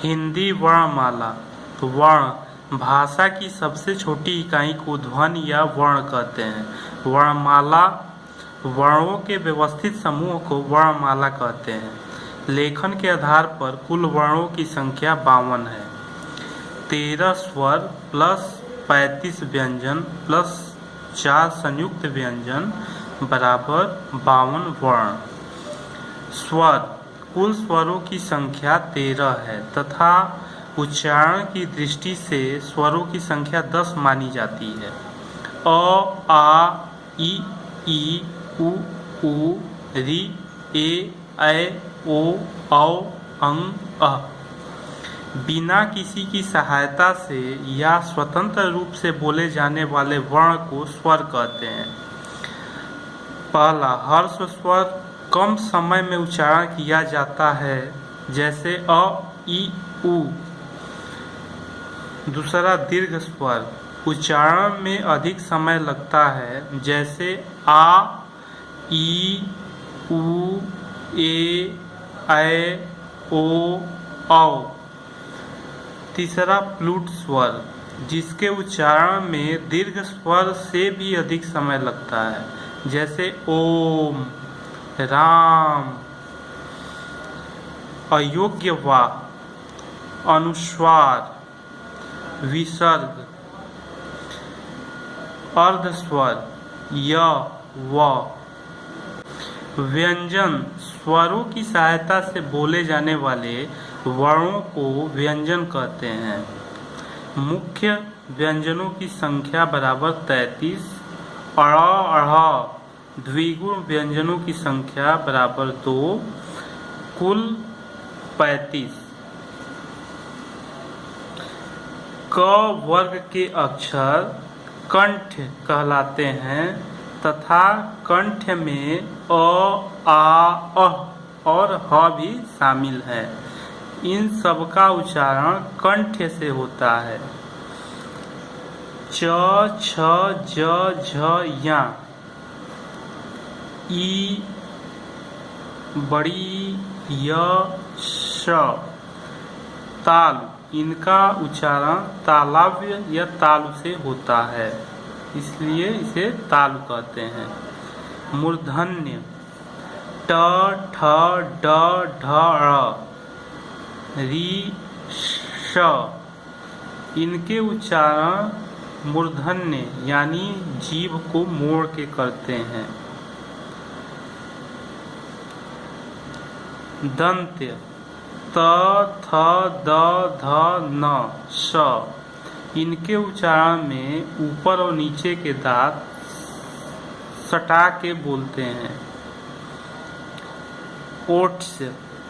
हिंदी वर्णमाला। वर्ण भाषा की सबसे छोटी इकाई को ध्वनि या वर्ण कहते हैं। वर्णमाला वर्णों के व्यवस्थित समूह को वर्णमाला कहते हैं। लेखन के आधार पर कुल वर्णों की संख्या 52 है। 13 स्वर प्लस 35 व्यंजन प्लस 4 संयुक्त व्यंजन बराबर 52 वर्ण। स्वर कुल स्वरों की संख्या 13 है तथा उच्चारण की दृष्टि से स्वरों की संख्या 10 मानी जाती है। अ, आ, ई, उ, री, ए, ऐ, ओ, औ, अं, अः। बिना किसी की सहायता से या स्वतंत्र रूप से बोले जाने वाले वर्ण को स्वर कहते हैं। पहला हर्ष स्वर कम समय में उच्चारण किया जाता है, जैसे अ, ई, उ। दूसरा दीर्घ स्वर उच्चारण में अधिक समय लगता है, जैसे आ, ई, उ, ए, ऐ, ओ, औ। तीसरा प्लूट स्वर जिसके उच्चारण में दीर्घ स्वर से भी अधिक समय लगता है, जैसे ओम, राम। अयोग्य वा, अनुस्वार, विसर्ग। अर्ध स्वर य, व। व्यंजन स्वरों की सहायता से बोले जाने वाले वर्णों को व्यंजन कहते हैं। मुख्य व्यंजनों की संख्या बराबर 33। अड़, अढ़। द्विगुण व्यंजनों की संख्या बराबर 2, कुल 35। क वर्ग के अक्षर कंठ कहलाते हैं तथा कंठ में अ, आ, अह और ह भी शामिल है। इन सब का उच्चारण कंठ से होता है। च, छ, ज, झ, या। ई, बड़ी, य, श। ताल इनका उच्चारण तालव्य या तालु से होता है, इसलिए इसे तालु कहते हैं। मूर्धन्य ट, ठ, ड, ढ, ढ़, री, श। इनके उच्चारण मूर्धन्य यानी जीभ को मोड़ के करते हैं। दंत्य त, थ, द, ध, न, श। इनके उच्चारण में ऊपर और नीचे के दांत सटा के बोलते हैं। ओट्स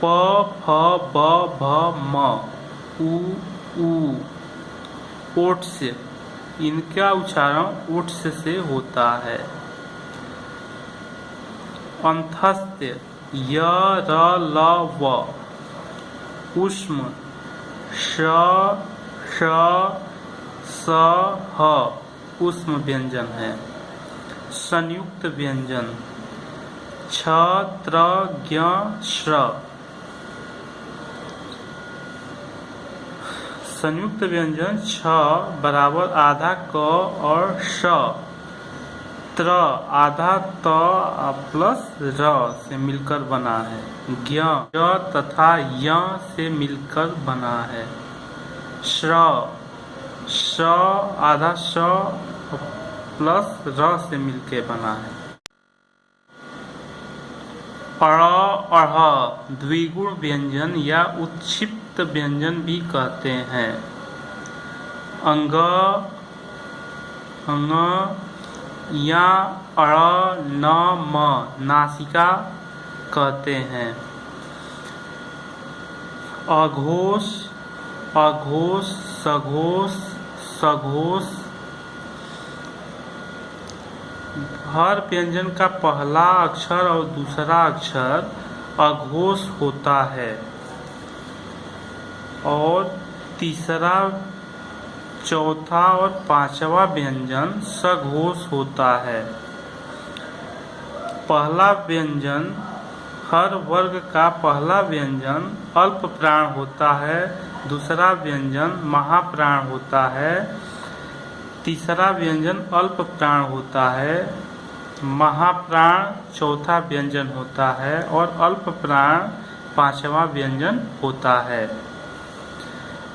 प, फ, ब, भ, म, उ, ऊ। ओट्स इनका उच्चारण ओट्स से होता है। अंतस्त्य य, र, ल, व। ऊष्म श, श, स, ह ऊष्म व्यंजन है। संयुक्त व्यंजन छ, त्र, ज्ञ, श्र। संयुक्त व्यंजन छ बराबर आधा क और श। त्र आधा त प्लस र से मिलकर बना है। ज्ञ तथा य से मिलकर बना है। श्र श आधा श प्लस र से मिलकर बना है। अड़, अढ़ द्विगुण व्यंजन या उत्क्षिप्त व्यंजन भी कहते हैं। अंग, अंग या अड़, न, म नासिका कहते हैं। अघोष, अघोष, सघोष, सघोष। हर व्यंजन का पहला अक्षर और दूसरा अक्षर अघोष होता है और तीसरा, चौथा और पांचवा व्यंजन सघोष होता है। पहला व्यंजन हर वर्ग का पहला व्यंजन अल्प प्राण होता है दूसरा व्यंजन महाप्राण होता है। तीसरा व्यंजन अल्प प्राण होता है। महाप्राण चौथा व्यंजन होता है और अल्प प्राण पांचवा व्यंजन होता है।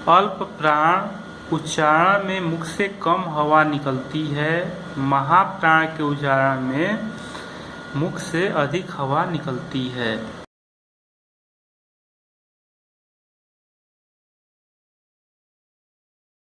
अल्प प्राण उच्चारण में मुख से कम हवा निकलती है। महाप्राण के उच्चारण में मुख से अधिक हवा निकलती है।